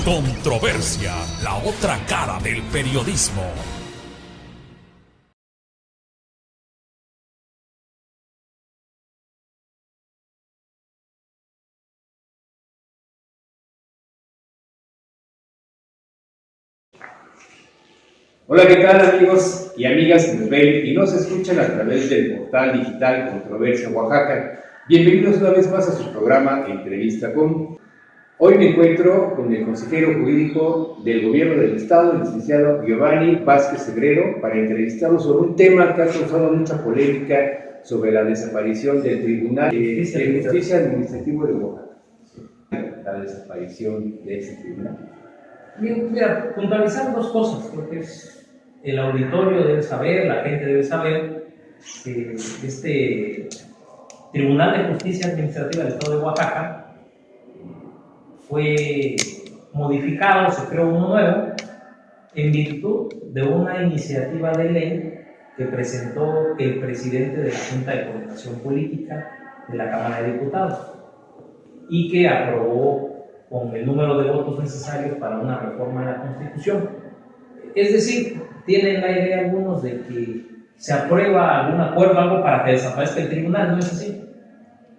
Controversia, la otra cara del periodismo. Hola, ¿qué tal amigos y amigas que nos ven y nos escuchan a través del portal digital Controversia Oaxaca? Bienvenidos una vez más a su programa Entrevista con. Hoy me encuentro con el consejero jurídico del Gobierno del Estado, el licenciado Giovanni Vázquez Segrero, para entrevistarlo sobre un tema que ha causado mucha polémica sobre la desaparición del Tribunal de Justicia Administrativo de Oaxaca. La desaparición de ese tribunal. Mira, puntualizar dos cosas, porque el auditorio debe saber, la gente debe saber que este Tribunal de Justicia Administrativa del Estado de Oaxaca fue modificado, se creó uno nuevo, en virtud de una iniciativa de ley que presentó el presidente de la Junta de Coordinación Política de la Cámara de Diputados y que aprobó con el número de votos necesarios para una reforma de la Constitución. Es decir, tienen la idea algunos de que se aprueba algún acuerdo, algo para que desaparezca el tribunal. No es así.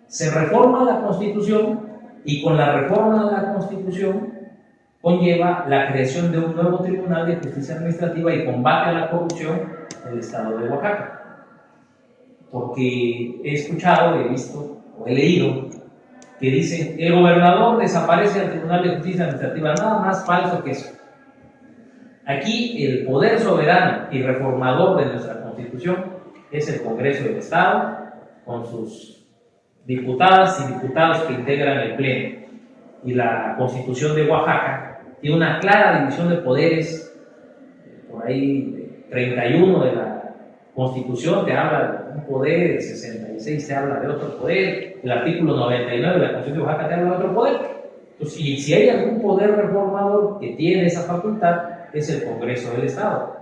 Se reforma la Constitución y con la reforma de la Constitución conlleva la creación de un nuevo Tribunal de Justicia Administrativa y combate a la corrupción en el Estado de Oaxaca. Porque he escuchado, he visto o he leído que dicen el gobernador desaparece del Tribunal de Justicia Administrativa. Nada más falso que eso. Aquí el poder soberano y reformador de nuestra Constitución es el Congreso del Estado, con sus diputadas y diputados que integran el Pleno. Y la Constitución de Oaxaca tiene una clara división de poderes. Por ahí 31 de la Constitución te habla de un poder, el 66 te habla de otro poder, el artículo 99 de la Constitución de Oaxaca te habla de otro poder. Entonces, y si hay algún poder reformador que tiene esa facultad, es el Congreso del Estado.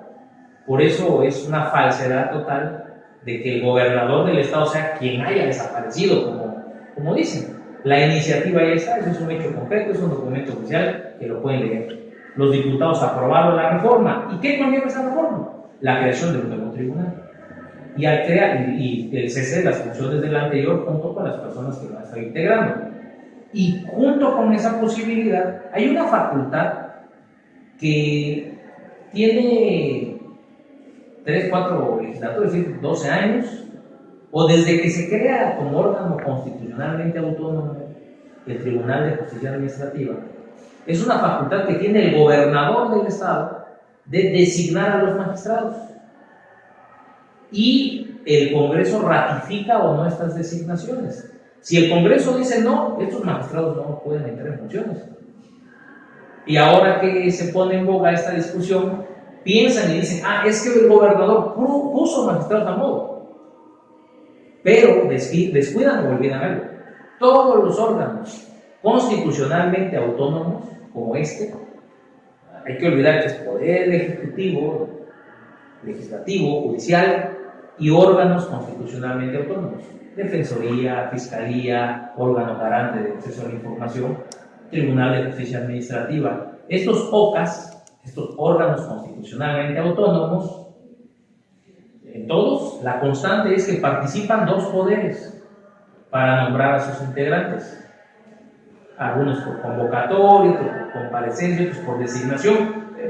Por eso es una falsedad total de que el gobernador del Estado sea quien haya desaparecido, como dicen. La iniciativa ya está, eso es un hecho concreto, es un documento oficial que lo pueden leer. Los diputados aprobaron la reforma. ¿Y qué conlleva esa reforma? La creación de un nuevo tribunal. Y al crear, y el cese de las funciones del anterior junto con las personas que van a estar integrando. Y junto con esa posibilidad, hay una facultad que tiene 3, 4 legislaturas, es decir, 12 años, o desde que se crea como órgano constitucionalmente autónomo el Tribunal de Justicia Administrativa, es una facultad que tiene el gobernador del Estado de designar a los magistrados. Y el Congreso ratifica o no estas designaciones. Si el Congreso dice no, estos magistrados no pueden entrar en funciones. Y ahora que se pone en boga esta discusión, piensan y dicen, es que el gobernador puso magistrados a modo. Pero descuidan o olvidan algo. Todos los órganos constitucionalmente autónomos, como este, hay que olvidar que es poder ejecutivo, legislativo, judicial y órganos constitucionalmente autónomos. Defensoría, Fiscalía, órgano garante de acceso a la información, Tribunal de Justicia Administrativa. Estos OCAS, estos órganos constitucionalmente autónomos, en todos, la constante es que participan 2 poderes para nombrar a sus integrantes. Algunos por convocatoria, otros por comparecencia, otros por designación,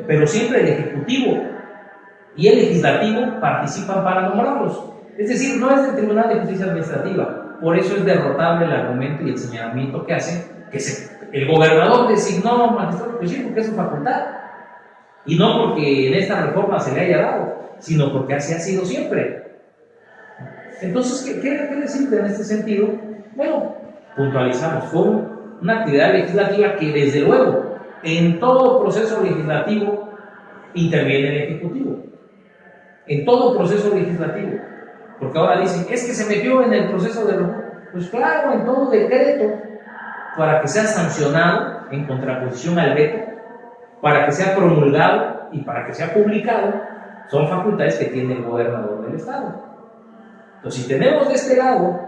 pero siempre el Ejecutivo y el Legislativo participan para nombrarlos. Es decir, no es del Tribunal de Justicia Administrativa. Por eso es derrotable el argumento y el señalamiento que hacen, que el gobernador designó magistrado, pues sí, porque es su facultad. Y no porque en esta reforma se le haya dado, sino porque así ha sido siempre. Entonces, ¿qué decirte en este sentido? Bueno, puntualizamos, fue una actividad legislativa que desde luego en todo proceso legislativo interviene el Ejecutivo. En todo proceso legislativo. Porque ahora dicen, es que se metió en el proceso de reforma. Pues claro, en todo decreto, para que sea sancionado en contraposición al veto, para que sea promulgado y para que sea publicado, son facultades que tiene el gobernador del Estado. Entonces, si tenemos de este lado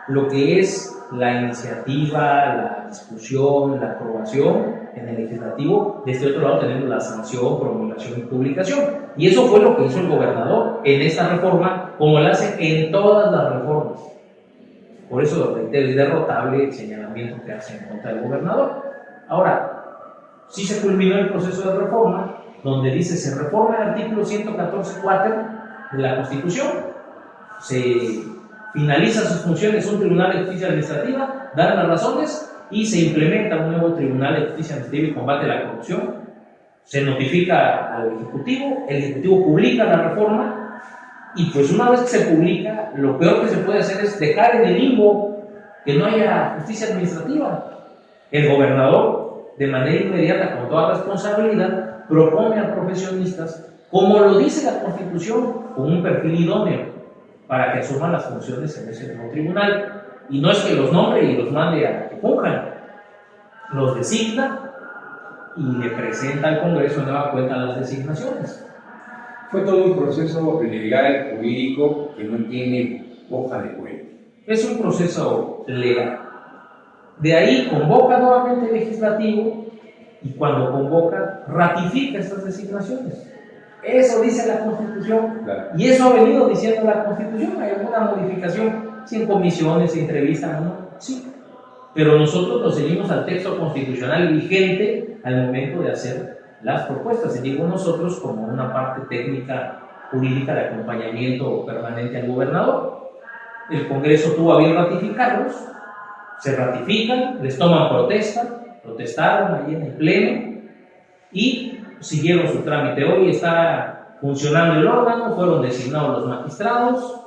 lo que es la iniciativa, la discusión, la aprobación en el legislativo. De este otro lado tenemos la sanción, promulgación y publicación. Y eso fue lo que hizo el gobernador en esta reforma, como lo hace en todas las reformas. Por eso es derrotable el señalamiento que hace en contra del gobernador. Ahora, sí se culminó el proceso de reforma, donde dice se reforma el artículo 114.4 de la Constitución, se finaliza sus funciones un Tribunal de Justicia Administrativa, dan las razones y se implementa un nuevo Tribunal de Justicia Administrativa y combate a la corrupción. Se notifica al Ejecutivo, el Ejecutivo publica la reforma y pues una vez que se publica, lo peor que se puede hacer es dejar en el limbo que no haya justicia administrativa. El gobernador, de manera inmediata, con toda responsabilidad, propone a profesionistas, como lo dice la Constitución, con un perfil idóneo para que asuman las funciones en ese nuevo tribunal. Y no es que los nombre y los mande a que funjan, los designa y le presenta al Congreso de nueva cuenta las designaciones. Fue todo un proceso legal, jurídico, que no tiene hoja de cuenta. Es un proceso legal. De ahí convoca nuevamente el legislativo y cuando convoca, ratifica estas designaciones. Eso dice la Constitución, claro. Y eso ha venido diciendo la Constitución. ¿Hay alguna modificación? Si en comisiones, si entrevistas, ¿no? Sí. Pero nosotros nos seguimos al texto constitucional vigente al momento de hacer las propuestas. Y digo nosotros como una parte técnica jurídica de acompañamiento permanente al gobernador. El Congreso tuvo a bien ratificarlos, se ratifican, les toman protestaron allí en el Pleno y siguieron su trámite. Hoy está funcionando el órgano, fueron designados los magistrados,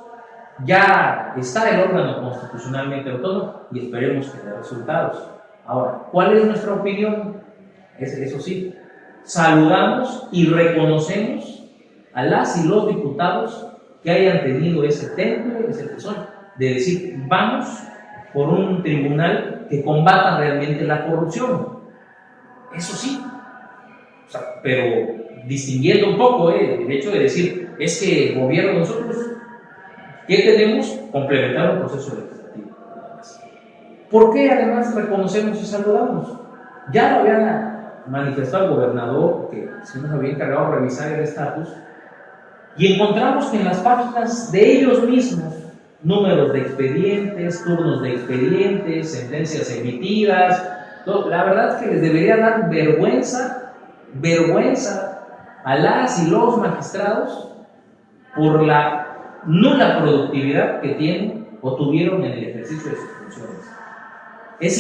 ya está el órgano constitucionalmente autónomo y esperemos que dé resultados. Ahora, ¿cuál es nuestra opinión? Eso sí, saludamos y reconocemos a las y los diputados que hayan tenido ese temple, ese tesón, de decir, vamos por un tribunal que combata realmente la corrupción. Eso sí, o sea, pero distinguiendo un poco el hecho de decir, es que el gobierno, nosotros, ¿qué tenemos? Complementar un proceso legislativo. ¿Por qué además reconocemos y saludamos? Ya lo había manifestado el gobernador, que se nos había encargado de revisar el estatus, y encontramos que en las páginas de ellos mismos, números de expedientes, turnos de expedientes, sentencias emitidas, la verdad es que les debería dar vergüenza a las y los magistrados por la nula productividad que tienen o tuvieron en el ejercicio de sus funciones. Es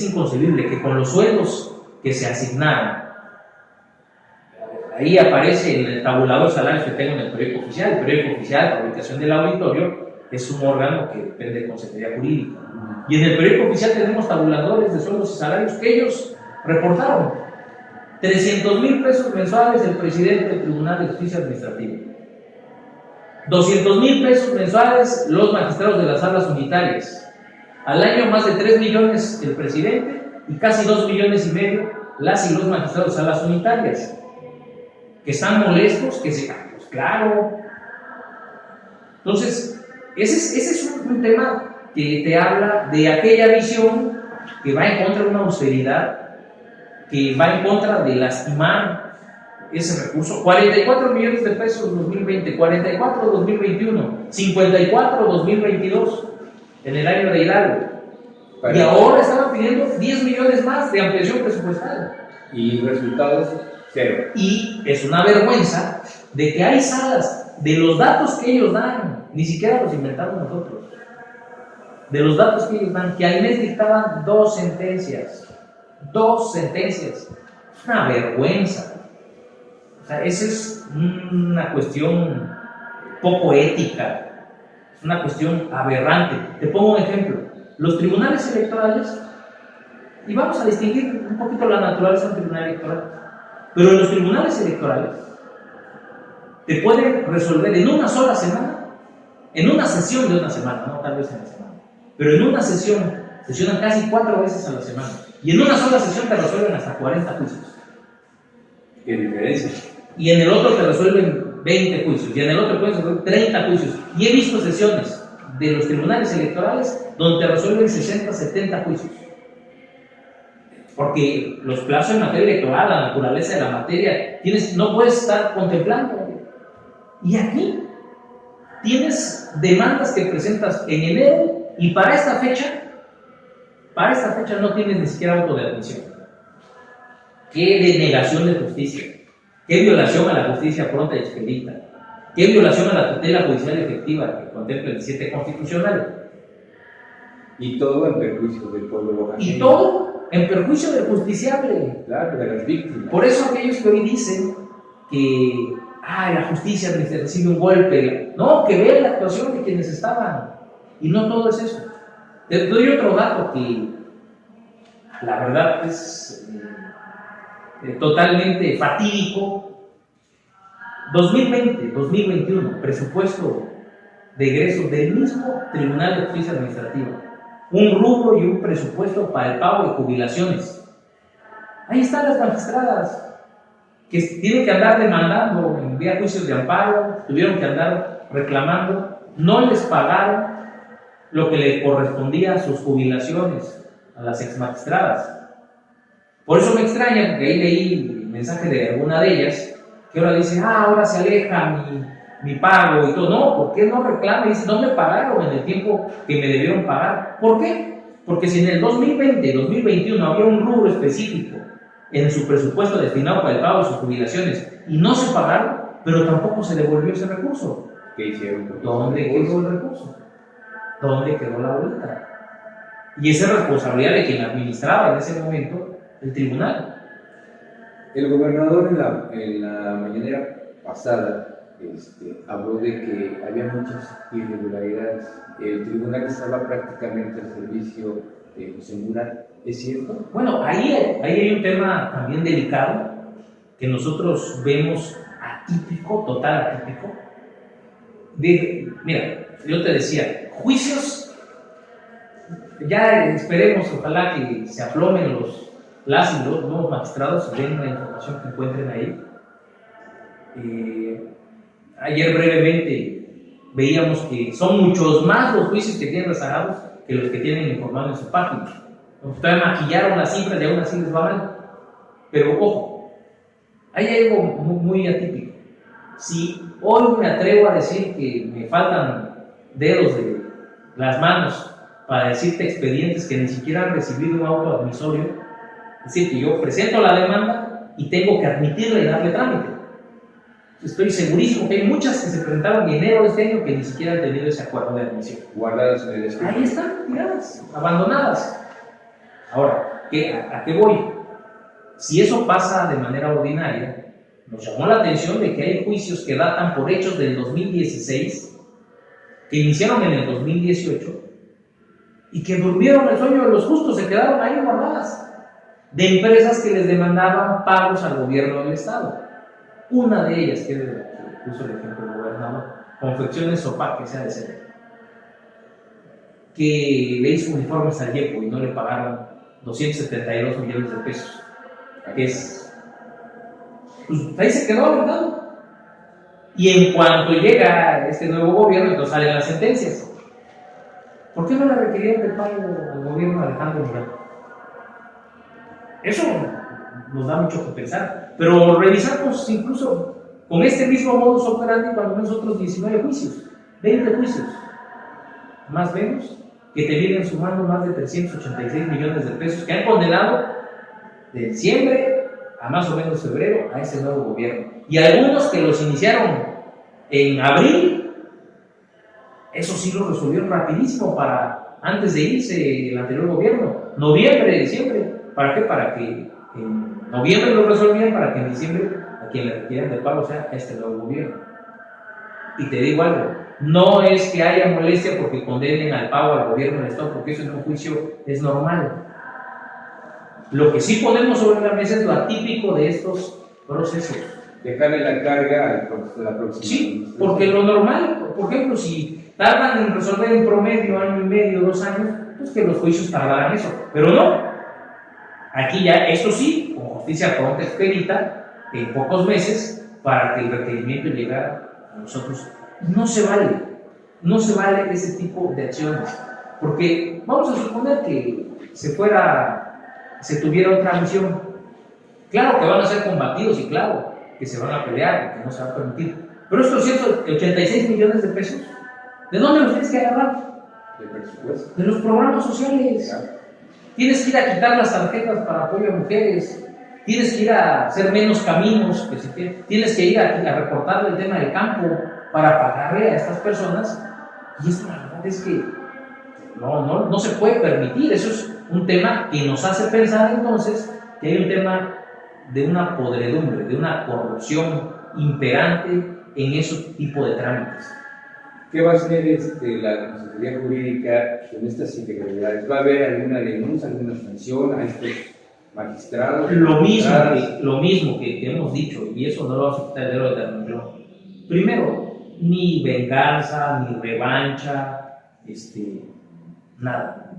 inconcebible que con los sueldos que se asignaron, ahí aparece en el tabulador de salarios que tengo en el periódico oficial. El periódico oficial, publicación del auditorio, es un órgano que depende de Consejería Jurídica. Y en el periódico oficial tenemos tabuladores de sueldos y salarios que ellos reportaron. 300,000 pesos mensuales el presidente del Tribunal de Justicia Administrativa. 200,000 pesos mensuales los magistrados de las salas unitarias. Al año más de 3 millones el presidente y casi 2,5 millones las y los magistrados de salas unitarias. Que están molestos, que se... Pues claro. Entonces, ese es un tema que te habla de aquella visión que va en contra de una austeridad, que va en contra de lastimar ese recurso. 44 millones de pesos en 2020, 44 en 2021, 54 en 2022, en el año de Hidalgo. Y ahora estaban pidiendo 10 millones más de ampliación presupuestal. Y resultados, cero. Y es una vergüenza de que hay salas, de los datos que ellos dan, ni siquiera los inventamos nosotros, de los datos que ellos dan, que al mes dictaban 2 sentencias. 2 sentencias. Es una vergüenza. O sea, esa es una cuestión poco ética, es una cuestión aberrante. Te pongo un ejemplo. Los tribunales electorales, y vamos a distinguir un poquito la naturaleza de un tribunal electoral, pero en los tribunales electorales te pueden resolver en una sola semana, en una sesión de una semana, no tal vez en la semana, pero en una sesión, sesionan casi 4 veces a la semana, y en una sola sesión te resuelven hasta 40 juicios. ¿Qué diferencia? Y en el otro te resuelven 20 juicios, y en el otro pueden resolver 30 juicios. Y he visto sesiones de los tribunales electorales donde te resuelven 60, 70 juicios. Porque los plazos en materia electoral, la naturaleza de la materia, no puedes estar contemplando. Y aquí tienes demandas que presentas en enero y para esta fecha no tienes ni siquiera auto de admisión. Qué denegación de justicia, qué violación a la justicia pronta y expedita, qué violación a la tutela judicial efectiva que contempla el 17 constitucional. Y todo en perjuicio del pueblo oaxaqueño. Y todo en perjuicio del justiciable. Claro, de las víctimas. Por eso aquellos que hoy dicen que la justicia recibe un golpe, no, que vean la actuación de quienes estaban. Y no todo es eso. Te doy otro dato que la verdad es totalmente fatídico. 2020-2021, presupuesto de egresos del mismo Tribunal de Justicia Administrativa. Un rubro y un presupuesto para el pago de jubilaciones. Ahí están las magistradas que tienen que andar demandando en vía juicios de amparo, tuvieron que andar reclamando, no les pagaron lo que le correspondía a sus jubilaciones, a las exmagistradas. Por eso me extraña, porque ahí leí el mensaje de alguna de ellas, que ahora dice, ahora se aleja mi pago y todo. No, ¿por qué no reclama? Dice, no me pagaron en el tiempo que me debieron pagar. ¿Por qué? Porque si en el 2020-2021 había un rubro específico en su presupuesto destinado para el pago de sus jubilaciones y no se pagaron, pero tampoco se devolvió ese recurso. ¿Qué hicieron? ¿Dónde quedó el recurso? ¿Dónde quedó la bolita? Y esa es responsabilidad de quien administraba en ese momento el tribunal. El gobernador en la mañanera pasada habló de que había muchas irregularidades. El tribunal estaba prácticamente al servicio de José Murat. ¿Es cierto? Bueno, ahí hay un tema también delicado que nosotros vemos atípico, total atípico. Mira, yo te decía, juicios, ya esperemos, ojalá que se aplomen los nuevos magistrados y den la información que encuentren ahí. Ayer brevemente veíamos que son muchos más los juicios que tienen rezagados que los que tienen informado en su página. Ustedes maquillaron las cifras y aún así les va mal. Pero ojo, hay algo muy atípico. Si hoy me atrevo a decir que me faltan dedos de las manos para decirte expedientes que ni siquiera han recibido un auto admisorio, es decir, que yo presento la demanda y tengo que admitirla y darle trámite. Estoy segurísimo que hay muchas que se presentaron en enero de este año que ni siquiera han tenido ese acuerdo de admisión. Guardadas en el escritorio. Ahí están, tiradas, abandonadas. Ahora, ¿a qué voy? Si eso pasa de manera ordinaria, nos llamó la atención de que hay juicios que datan por hechos del 2016, que iniciaron en el 2018, y que durmieron el sueño de los justos, se quedaron ahí guardadas, de empresas que les demandaban pagos al gobierno del Estado. Una de ellas, que puso el ejemplo del gobernador, Confecciones Sopac, que sea de ser, que le hizo uniformes al IEPO y no le pagaron 272 millones de pesos, que es, pues ahí se quedó aventado. Y en cuanto llega este nuevo gobierno, entonces salen las sentencias. ¿Por qué no le requerían de pago al gobierno de Alejandro Murat? Eso nos da mucho que pensar. Pero revisamos incluso con este mismo modus operandi cuando nosotros 19 juicios, 20 juicios, más o menos, que te vienen sumando más de 386 millones de pesos que han condenado de diciembre a más o menos febrero a ese nuevo gobierno. Y algunos que los iniciaron en abril, eso sí lo resolvieron rapidísimo para antes de irse el anterior gobierno, noviembre, diciembre. ¿Para qué? Para que en noviembre lo resolvieran, para que en diciembre a quien le requieran de pago sea este nuevo gobierno. Y te digo algo, no es que haya molestia porque condenen al pago al gobierno del Estado, porque eso en un juicio es normal. Lo que sí ponemos sobre la mesa es lo atípico de estos procesos. Dejarle la carga a la próxima. Sí, porque lo normal, por ejemplo, si tardan en resolver en promedio año y medio, 2 años, pues que los juicios tardarán eso. Pero no, aquí ya, esto sí, con justicia pronta expedita, en pocos meses, para que el requerimiento llegara a nosotros. No se vale. no se vale ese tipo de acciones. Porque vamos a suponer que se tuviera otra misión. Claro que van a ser combatidos y claro que se van a pelear, que no se va a permitir. Pero estos 186 millones de pesos, ¿de dónde los tienes que agarrar? Del presupuesto. De los programas sociales. Claro. Tienes que ir a quitar las tarjetas para apoyo a mujeres. Tienes que ir a hacer menos caminos, tienes que ir a recortar el tema del campo para pagarle a estas personas. Y esto la verdad es que no se puede permitir. Eso es un tema que nos hace pensar entonces que hay un tema de una podredumbre, de una corrupción imperante en esos tipos de trámites. ¿Qué va a hacer la Consejería Jurídica con estas irregularidades? ¿Va a haber alguna denuncia, alguna sanción a estos magistrados? Lo mismo que hemos dicho, y eso no lo vamos a quitar el dedo de renglón. Primero, ni venganza, ni revancha, nada.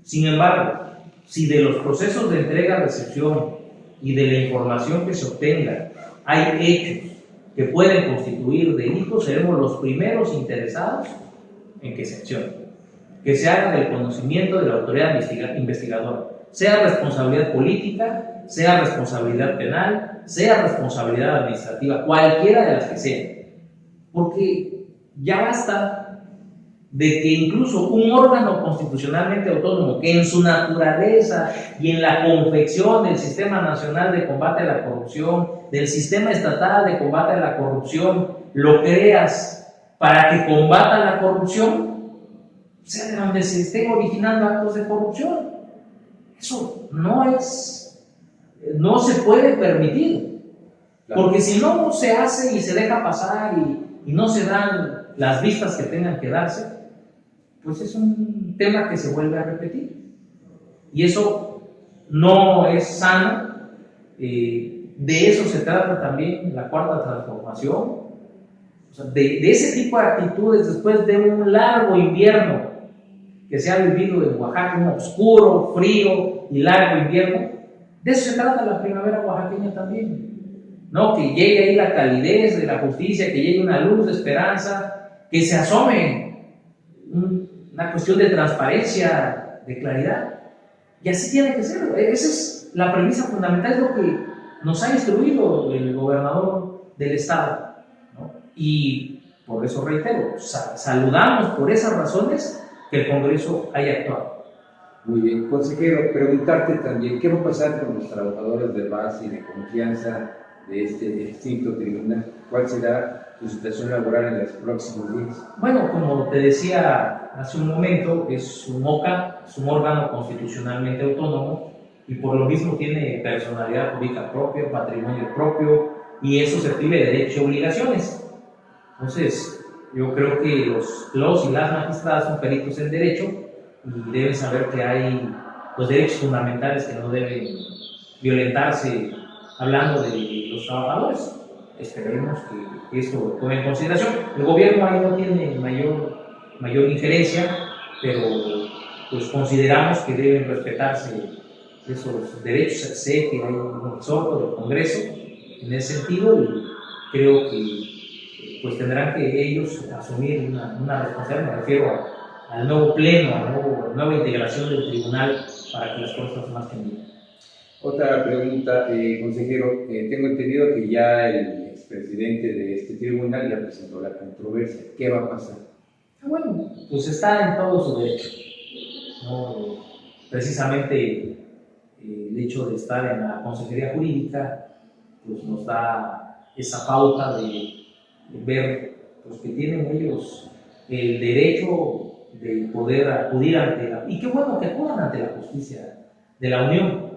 Sin embargo, si de los procesos de entrega-recepción y de la información que se obtenga hay hechos que pueden constituir delitos, seremos los primeros interesados en que se accione, que se haga del conocimiento de la autoridad investigadora, sea responsabilidad política, sea responsabilidad penal, sea responsabilidad administrativa, cualquiera de las que sean, porque ya basta de que incluso un órgano constitucionalmente autónomo que en su naturaleza y en la confección del Sistema Nacional de Combate a la Corrupción, del Sistema Estatal de Combate a la Corrupción, lo creas para que combata la corrupción, sea de donde se estén originando actos de corrupción. Eso no se puede permitir, porque si no se hace y se deja pasar y no se dan las vistas que tengan que darse, pues es un tema que se vuelve a repetir. Y eso no es sano. De eso se trata también la cuarta transformación. O sea, de ese tipo de actitudes después de un largo invierno que se ha vivido en Oaxaca, un oscuro, frío y largo invierno, de eso se trata la primavera oaxaqueña también, ¿no? Que llegue ahí la calidez de la justicia, que llegue una luz de esperanza, que se asome una cuestión de transparencia, de claridad. Y así tiene que ser. Esa es la premisa fundamental, es lo que nos ha instruido el gobernador del estado, ¿no? Y por eso reitero, saludamos por esas razones que el Congreso haya actuado. Muy bien, consejero, preguntarte también, ¿qué va a pasar con los trabajadores de base y de confianza de este extinto tribunal? ¿Cuál será su situación laboral en los próximos días? Bueno, como te decía hace un momento, es un OCA, es un órgano constitucionalmente autónomo y por lo mismo tiene personalidad jurídica propia, patrimonio propio, y eso se prive de derechos y obligaciones. Entonces, yo creo que los y las magistradas son peritos en derecho y deben saber que hay los derechos fundamentales que no deben violentarse hablando de los trabajadores. Esperemos que esto lo tome en consideración. El gobierno ahí no tiene mayor injerencia, pero pues consideramos que deben respetarse esos derechos. Sé que hay un exhorto del Congreso en ese sentido y creo que pues tendrán que ellos asumir una responsabilidad. Me refiero al nuevo pleno, a la nueva integración del tribunal para que las cosas más bien. Otra pregunta, consejero, tengo entendido que ya el expresidente de este tribunal ya presentó la controversia. ¿Qué va a pasar? Bueno, pues está en todo su derecho, ¿no? Precisamente el hecho de estar en la Consejería Jurídica pues nos da esa pauta de ver pues, que tienen ellos el derecho de poder acudir ante la... Y qué bueno que acudan ante la justicia de la Unión.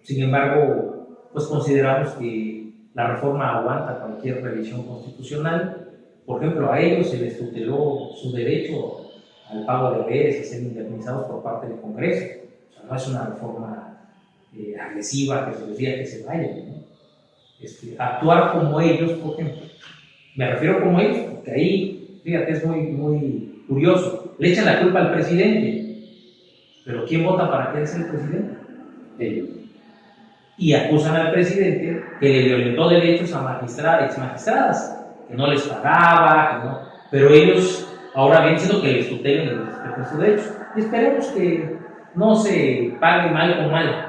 Sin embargo, pues consideramos que la reforma aguanta cualquier revisión constitucional. Por ejemplo, a ellos se les tuteló su derecho al pago de haberes, a ser indemnizados por parte del Congreso. O sea, no es una reforma agresiva que se les diga que se vayan, ¿no? Actuar como ellos, por ejemplo. Me refiero como ellos porque ahí, fíjate, es muy curioso. Le echan la culpa al presidente, pero ¿quién vota para que él sea el presidente? Ellos. Y acusan al presidente que le violentó derechos a exmagistradas, que no les pagaba, que no. pero ellos ahora bien siendo que les tutelen y les respeten sus derechos. Y esperemos que no se pague mal con mal,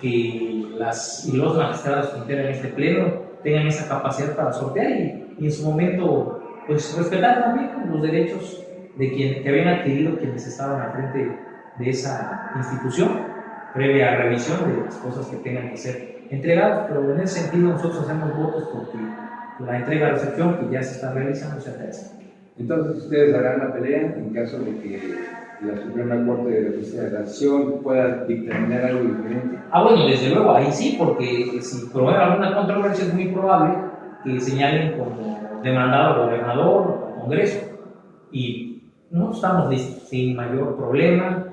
que las y los magistrados que integran este pleno tengan esa capacidad para sortear y en su momento pues respetar también los derechos de que habían adquirido quienes estaban al frente de esa institución, previa revisión de las cosas que tengan que ser entregadas. Pero en ese sentido nosotros hacemos votos porque la entrega-recepción que ya se está realizando se atrasa. Entonces ustedes harán la pelea en caso de que la Suprema Corte de Justicia de la Nación pueda dictaminar algo diferente. Bueno, desde luego, ahí sí, porque si promueve alguna controversia es muy probable que señalen como demandado al gobernador o al Congreso. Y no estamos listos, sin mayor problema.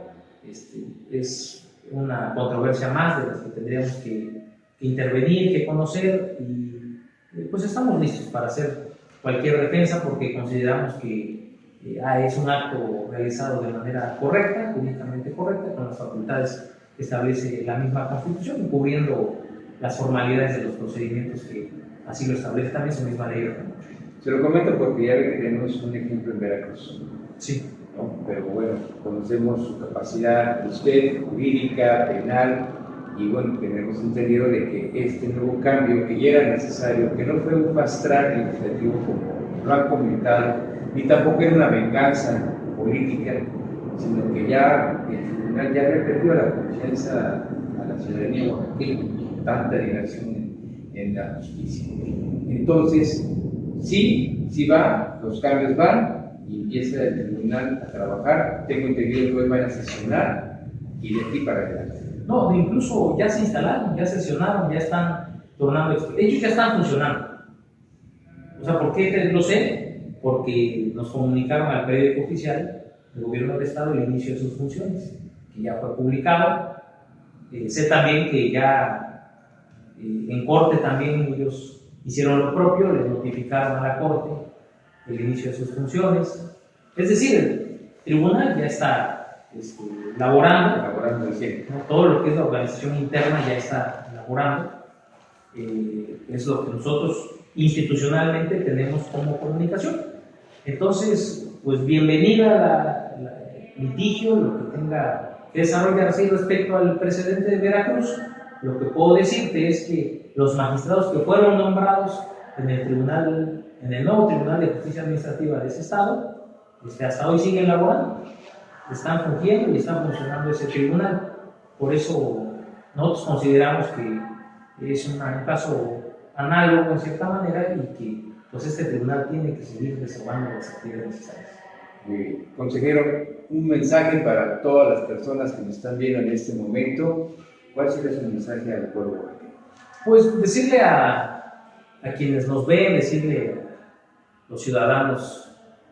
Es una controversia más de las que tendríamos que intervenir, que conocer, y pues estamos listos para hacer cualquier defensa porque consideramos que es un acto realizado de manera correcta, jurídicamente correcta, con las facultades que establece la misma Constitución, cubriendo las formalidades de los procedimientos que así lo establece también su misma ley. Se lo comento porque ya tenemos un ejemplo en Veracruz. Sí. ¿No? Pero bueno, conocemos su capacidad de usted, jurídica, penal, y bueno, tenemos entendido de que este nuevo cambio que ya era necesario, que no fue un fast track legislativo como lo han comentado, ni tampoco era una venganza política, sino que ya el tribunal ya había perdido la confianza a la ciudadanía oaxaqueña, tanta dilación en la justicia. Entonces, sí va, los cambios van, y empieza el tribunal a trabajar. Tengo entendido que hoy van a sesionar y de aquí para adelante. No, incluso ya se instalaron, ya sesionaron, ya están tornando, ellos ya están funcionando. O sea, ¿por qué lo sé? Porque nos comunicaron al periódico oficial del Gobierno del Estado el inicio de sus funciones, que ya fue publicado. Sé también que ya en corte también ellos hicieron lo propio, les notificaron a la corte el inicio de sus funciones. Es decir, el tribunal ya está laborando, ¿no? Todo lo que es la organización interna ya está laborando. Es lo que nosotros institucionalmente tenemos como comunicación. Entonces, pues bienvenida el litigio, lo que tenga que desarrollarse. Respecto al precedente de Veracruz, lo que puedo decirte es que los magistrados que fueron nombrados en el nuevo Tribunal de Justicia Administrativa de ese estado, hasta hoy siguen laborando, están fungiendo y están funcionando ese tribunal. Por eso nosotros consideramos que es un caso análogo en cierta manera y que pues este tribunal tiene que seguir desarrollando las actividades necesarias. Muy bien. Consejero, un mensaje para todas las personas que nos están viendo en este momento. ¿Cuál sería su mensaje al pueblo oaxaqueño? Pues decirle a quienes nos ven, decirle a los ciudadanos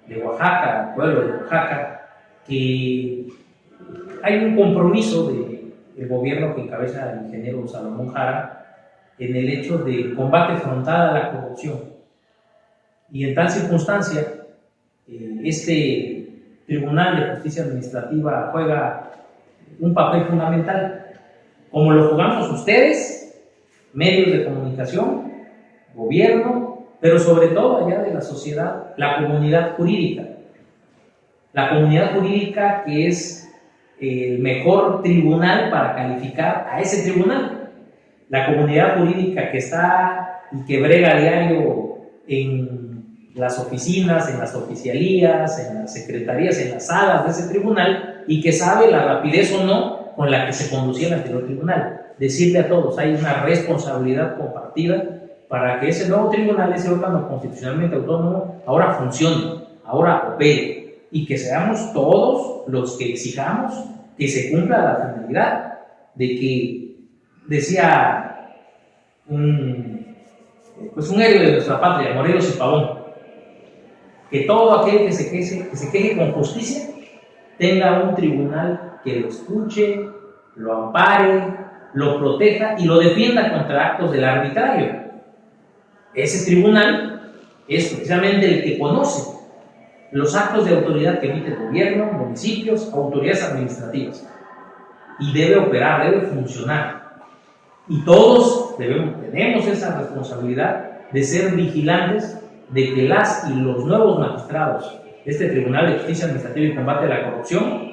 de Oaxaca, al pueblo de Oaxaca, que hay un compromiso del gobierno que encabeza el ingeniero Salomón Jara en el hecho de combate frontal a la corrupción. Y en tal circunstancia, este Tribunal de Justicia Administrativa juega un papel fundamental, como lo jugamos ustedes, medios de comunicación, gobierno, pero sobre todo allá de la sociedad, la comunidad jurídica. La comunidad jurídica que es el mejor tribunal para calificar a ese tribunal. La comunidad jurídica que está y que brega a diario en las oficinas, en las oficialías, en las secretarías, en las salas de ese tribunal y que sabe la rapidez o no con la que se conducía el anterior tribunal. Decirle a todos, hay una responsabilidad compartida para que ese nuevo tribunal, ese órgano constitucionalmente autónomo, ahora funcione, ahora opere y que seamos todos los que exijamos que se cumpla la finalidad de que, decía un héroe de nuestra patria, Morelos y Pavón, que todo aquel que se queje con justicia tenga un tribunal que lo escuche, lo ampare, lo proteja y lo defienda contra actos del arbitrario. Ese tribunal es precisamente el que conoce los actos de autoridad que emite el gobierno, municipios, autoridades administrativas, y debe operar, debe funcionar. Y todos tenemos esa responsabilidad de ser vigilantes de que las y los nuevos magistrados de este Tribunal de Justicia Administrativa y Combate a la Corrupción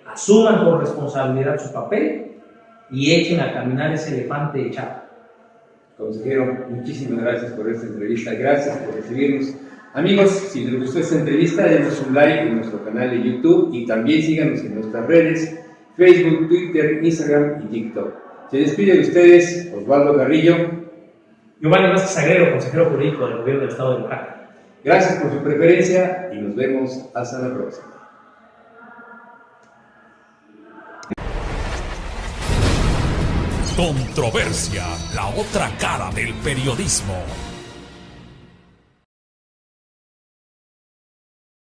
asuman con responsabilidad su papel y echen a caminar ese elefante echado. Consejero, muchísimas gracias por esta entrevista, gracias por recibirnos. Amigos, si les gustó esta entrevista, denos un like en nuestro canal de YouTube y también síganos en nuestras redes, Facebook, Twitter, Instagram y TikTok. Se despide de ustedes Osvaldo Carrillo, Giovanni Vázquez Agrero, consejero jurídico del Gobierno del Estado de Oaxaca. Gracias por su preferencia y nos vemos hasta la próxima. Controversia, la otra cara del periodismo.